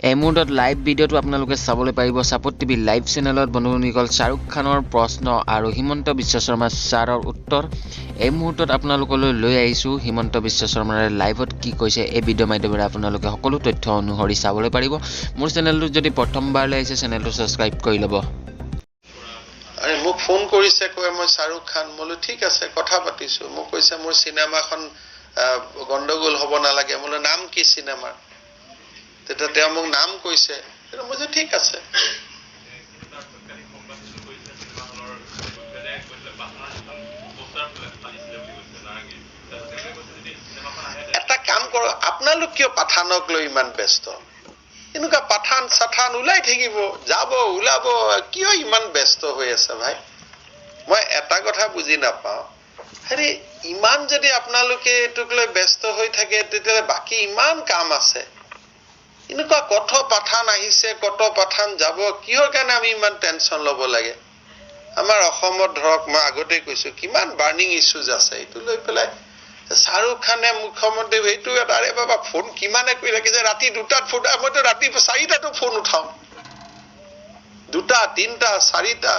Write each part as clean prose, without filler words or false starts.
এই মুহূৰ্তত লাইভ ভিডিঅ'টো আপোনালোকে চাবলৈ পাৰিব সাপোৰ্ট টিভি লাইভ চেনেলত বন্ধুসকল শাহৰুখ খানৰ প্ৰশ্ন আৰু হিমন্ত বিশ্ব শৰ্মা ছাৰৰ উত্তৰ এই মুহূৰ্তত আপোনালোকলৈ লৈ আহিছোঁ হিমন্ত বিশ্ব শৰ্মাৰ লাইভত কি কৈছে এই ভিডিঅ' মাধ্যমেৰে আপোনালোকে সকলো তথ্য অনুসৰি চাবলৈ পাৰিব মোৰ চেনেলটো যদি প্ৰথমবাৰলৈ আহিছে চেনেলটো সাবস্ক্ৰাইব কৰি ল'ব আৰে মোক ফোন কৰিছে কয় মই শাহৰুখ খান মোলো ঠিক আছে কথা পাতিছো মোক কৈছে মোৰ সিনেমাখন গণ্ডগোল হ'ব নালাগে মোলো নাম কি সিনেমাৰ তেতিয়া তেওঁ মোক নাম কৈছে মই যে ঠিক আছে এটা কাম কৰক আপোনালোক কিয় পাঠানক লৈ ইমান ব্যস্ত এনেকুৱা পাঠান সাঠান ওলাই থাকিব যাব ওলাব কিয় ইমান ব্যস্ত হৈ আছে ভাই মই এটা কথা বুজি নাপাওঁ হেৰি ইমান যদি আপোনালোকে এটুক লৈ ব্যস্ত হৈ থাকে তেতিয়া বাকি ইমান কাম আছে এনেকুৱা কত পাঠান আহিছে কত পাঠান যাব কিহৰ কাৰণে আমি ইমান টেনচন ল'ব লাগে আমাৰ অসমত ধৰক মই আগতে কৈছো কিমান বাৰ্নিং ইস্যুজ আছে এইটো লৈ পেলাই শাহৰুখ খানে মুখ্যমন্ত্ৰী এইটো আৰে বাবা ফোন কিমানে কৰি ৰাখি যে ৰাতি 2টাত ফোন মইতো ৰাতি 4টাতো ফোন উঠাও 2টা 3টা 4টা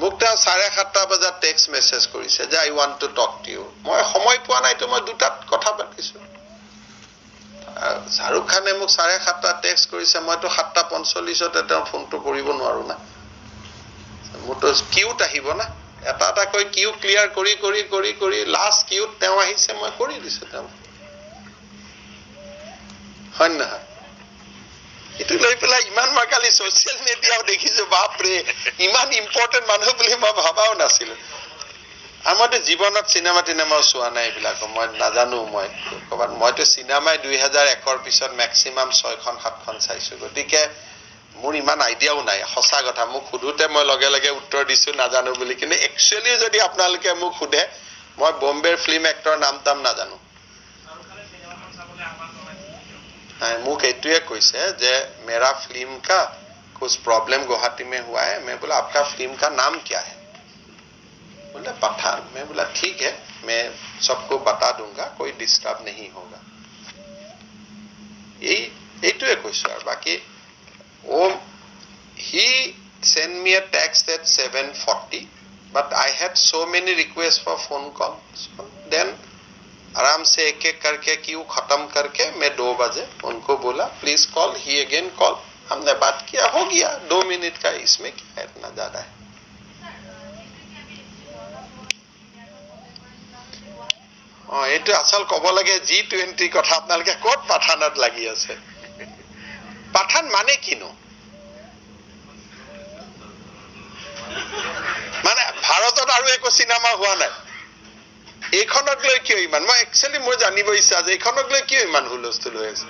মোক তেওঁ 7:30 বজাত টেক্সট মেছেজ কৰিছে যে I want to talk to you মই সময় পোৱা নাইতো মই 2টাত কথা পাতিছো শাহৰুখ খানে মোক 7:30 টেক্সট কৰিছে মইতো 7:45তে তেওঁ ফোনটো কৰিব নোৱাৰো না মোৰতো কিউট আহিব না এটা এটা কৈ কিউ ক্লিয়াৰ কৰি লাষ্ট কিউট তেওঁ আহিছে মই কৰি দিছো তেওঁ হয় না ইটো লৈ পেলাই ইমান মই কালি সোশ্যাল মিডিয়াও দেখিছো বাপৰে ইমান ইম্পৰ্টেন্ট মানুহ বুলি মই ভাবাও নাছিলো আমাৰতো জীৱনত চিনেমা চোৱা নাই এইবিলাক মই নাজানো মই ক'বাত মইতো চিনেমাই 2001ৰ পিছত ম্যাক্সিমাম 6খন 7খন চাইছো গতিকে মোৰ ইমান আইডিয়াও নাই হসা কথা মোক খুদুতে মই লগে লগে উত্তৰ দিছো নাজানো বুলি কিন্তু একচুয়ালি যদি আপোনালোকে মোক খুদে মই বম্বেৰ ফিল্ম এক্টৰ নাম তাম নাজানো মোক এটুয়ে কৈছে যে मेरा फिल्म का कुछ प्रॉब्लम गुवाहाटी में हुआ है मैं बोला आपका फिल्म का नाम क्या है बोला पठान मैं बोला ठीक है मैं सबको बता दूंगा कोई डिस्टर्ब नहीं होगा एटुए কৈছো আৰু বাকি he sent me a text at 7:40 but I had so many requests for phone call so then आराम से एक एक करके क्यू खत्म करके मैं 2 बजे उनको बोला please call he again call हमने बात किया हो गया 2 मिनट का इसमें क्या है इतना ज्यादा है এইটো আসল কব লাগে G20 কথা আপোনালোকে কোট পাঠানত লাগি আছে পাঠান মানে কিনো মানে ভাৰতত আৰু একো সিনেমা হোৱা নাই এইখনক লৈ কিয় ইমান মই একচুয়ালি মই জানিব ইচ্ছা যে এইখনক লৈ কিয় ইমান হুলস্থুল হৈ আছে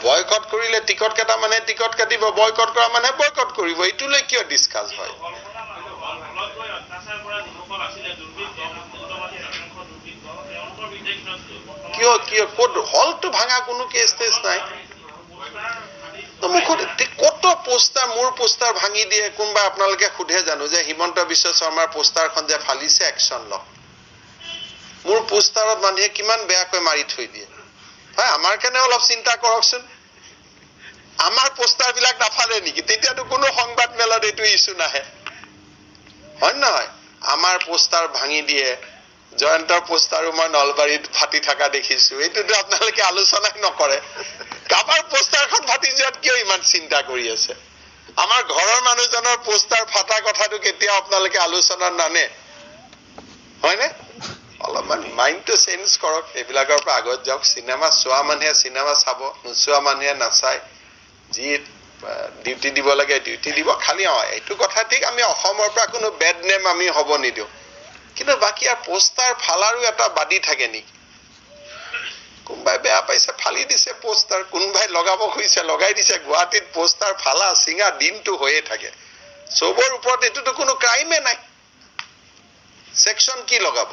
বয়কট কৰিলে টিকট কাটা মানে টিকট কাটিব বয়কট কৰা মানে বয়কট কৰিব এইটো লৈ কিয় ডিসকাস হয় কিয় কোড হলটো ভাঙা কোনো কেছ তেছ নাই কত পোস্টাৰ মোৰ পোস্টাৰ ভাঙি দিয়ে কোনবা আপোনালোকে খুধে জানো যে হিমন্ত বিশ্ব শৰ্মাৰ পোস্টাৰখন যে ফালিছে একচন ল মোৰ পোস্টাৰত মানুহে কিমান বেয়াকৈ মাৰি থৈ দিয়ে হয় আমাৰ কাৰণে অলপ চিন্তা কৰকচোন আমাৰ পোস্টাৰ বিলাক নাফালে নেকি তেতিয়াতো কোনো সংবাদ মেলত এইটো ইস্যু নাহে হয় নহয় আমাৰ পোস্টাৰ ভাঙি দিয়ে জয়ন্তৰ পোস্টাৰো মই নলবাৰীত ফাটি থকা দেখিছো এইটোতো আপোনালোকে আলোচনাই নকৰে কাবাৰ পোস্টাৰখন ফাটি যোৱাত কিয় ইমান চিন্তা কৰি আছে আমাৰ ঘৰৰ মানুহজনৰ পোস্টাৰ ফাটা কথাটো কেতিয়া আপোনালোকে আলোচনা নানে হয়নে অলপমান মাইন্ডটো চেঞ্জ কৰক এইবিলাকৰ পৰা আগত যাওক সিনেমা চোৱা মানুহে সিনেমা চাব নোচোৱা মানুহে নাচায় যি ডিউটি দিব লাগে ডিউটি দিব খালি এইটো কথা ঠিক আমি অসমৰ পৰা কোনো বেড নেম আমি হ'ব নিদিও কিন্তু বাকি আর পোস্টার ফালারও এটা বাদি থাকে নেকি কোনবাই বেয়া পাইছে ফালি দিছে পোস্টার কোনবাই লগাব খুইছে লগাই দিছে গুৱাহাটীত পোস্টাৰ ফালা সিঙা দিনটো হয়ে থাকে সবৰ ওপৰত এটোতো কোনো ক্ৰাইমে নাই সেকশন কি লগাব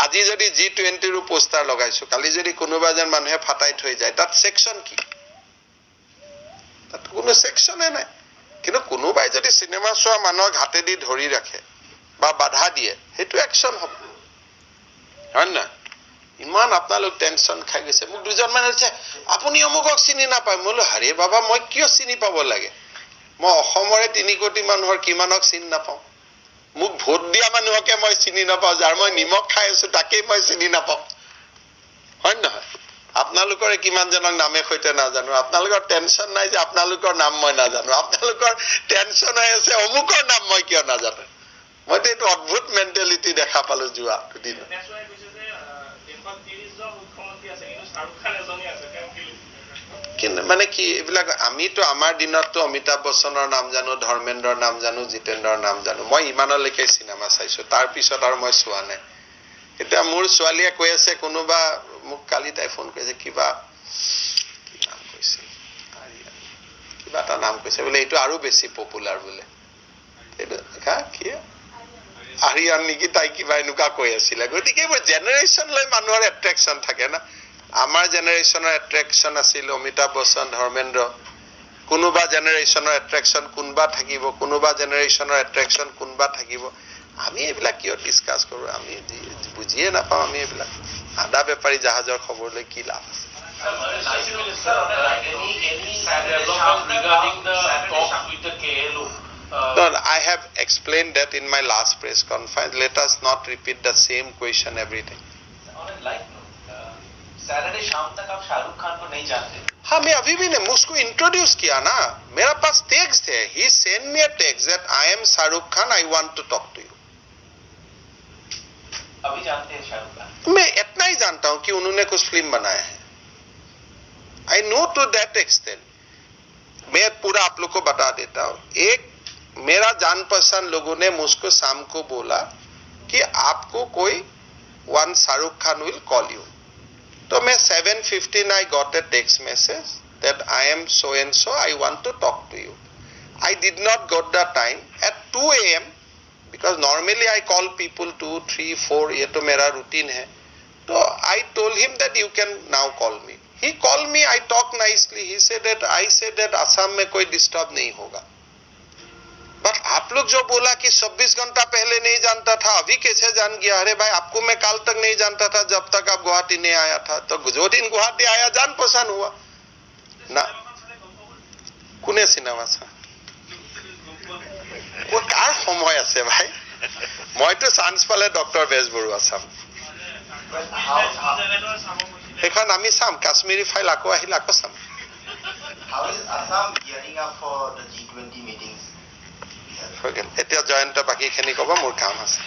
আজি যদি G20 ৰ পোস্টাৰ লগাইছো কালি যদি কোনোবা যেন মানুহে ফাটাই থৈ যায় তাত সেকশন কি তাত কোনো সেকশনে নাই কিন্তু কোনোবাই যদি সিনেমা চোৱা মানুহক হাতে দি ধৰি ৰাখে বা বাধা দিয়ে হেতু একশন হ'ব হয় না ইমান আপোনালোক টেনচন খাই গৈছে মোক দুজন মান হৈছে আপুনি অমুকক চিনি নাপায় মই হাৰে বাবা মই কিয় চিনি পাব লাগে মই অসমৰে 3 কোটি মানুহৰ কিমানক চিনি নাপাওঁ মোক ভোট দিয়া মানুহকে মই চিনি নাপাওঁ যাৰ মই নিমখ খাই আছো তাকেই মই চিনি নাপাওঁ হয় নহয় আপোনালোকৰ কিমান জনক নামে সৈতে নাজানো আপোনালোকৰ টেনচন নাই যে আপোনালোকৰ নাম মই নাজানো আপোনালোকৰ টেনচন হৈ আছে অমুকৰ নাম মই কিয় নাজানো মই তো এইটো অদ্ভুত মেন্টেলিটি দেখা পালো যোৱা দুদিন মানে কি এইবিলাক আমিতো আমাৰ দিনততো অমিতাভ বচ্চনৰ নাম জানো ধৰ্মেন্দ্ৰৰ নাম জানো জিতেন্দ্ৰৰ নাম জানো মই ইমানলৈকে চিনেমা চাইছো তাৰ পিছত আৰু মই চোৱা নাই এতিয়া মোৰ ছোৱালীয়ে কৈ আছে কোনোবা মোক কালি তাই ফোন কৰিছে কিবা কি নাম কৈছে কিবা এটা নাম কৈছে বোলে এইটো আৰু বেছি পপুলাৰ বোলে এইটো কি আৰিয়ান নেকি তাই কিবা এনেকুৱা কৈ আছিলে গতিকে এইবোৰ জেনেৰেশ্যন লৈ মানুহৰ এট্ৰেকশ্যন থাকে না আমাৰ জেনেৰেশ্যনৰ এট্ৰেকশ্যন আছিল অমিতাভ বচ্চন ধৰ্মেন্দ্ৰ কোনোবা জেনেৰেশ্যনৰ এট্ৰেকশ্যন কোনবা থাকিব কোনোবা জেনেৰেশ্যনৰ এট্ৰেকশ্যন কোনবা থাকিব আমি এইবিলাক কিয় ডিসকাস কৰো আমি বুজিয়ে নাপাওঁ আমি এইবিলাক আদা বেপাৰী জাহাজৰ খবৰলৈ কি লাভ আছে No, I have explained that in my last press conference. Let us not repeat the same question every time. Saturday शाम तक आप शाहरुख खान को नहीं जानते हाँ मैं अभी भी नहीं मुझको इंट्रोड्यूस किया ना मेरा पास टेक्स्ट है he sent me a text that I am Shahrukh Khan I want to talk to you अभी जानते हैं शाहरुख खान मैं इतना ही जानता हूं कि उन्होंने कुछ फिल्म बनाया है I know to that extent मैं पूरा आप लोग को बता देता हूं एक मेरा जान पहचान लोगों ने मुझको शाम को बोला कि आपको कोई one Shahrukh Khan will call you तो मैं 7:15 I got a text message that I am so and so I want to talk to you I did not got the time at 2 a.m. because normally I call people 2, 3, 4 ये तो मेरा routine है तो I told him that you can now call me he called me I talked nicely he said that I said that Assam में कोई disturb नहीं होगा but आप लोग जो बोला कि 26 घंटा पहले नहीं जानता था अभी कैसे जान गया अरे भाई आपको मैं काल तक नहीं जानता था जब तक आप गुवाहाटी नहीं आया था तो जो दिन गुवाहाटी आया जान पहचान हुआ ना কোনে চিনেমা চা ও কাৰ সময় আছে ভাই মইতো চান্স পালে ডক্টৰ বেজবৰুৱা চাম এখন আমি চাম কাশ্মীৰী ফাইল আকৌ আহিল আকৌ চাম How is Assam gearing up for the G20 meetings? এতিয়া জয়ন্ত বাকীখিনি ক'ব মোৰ কাম আছে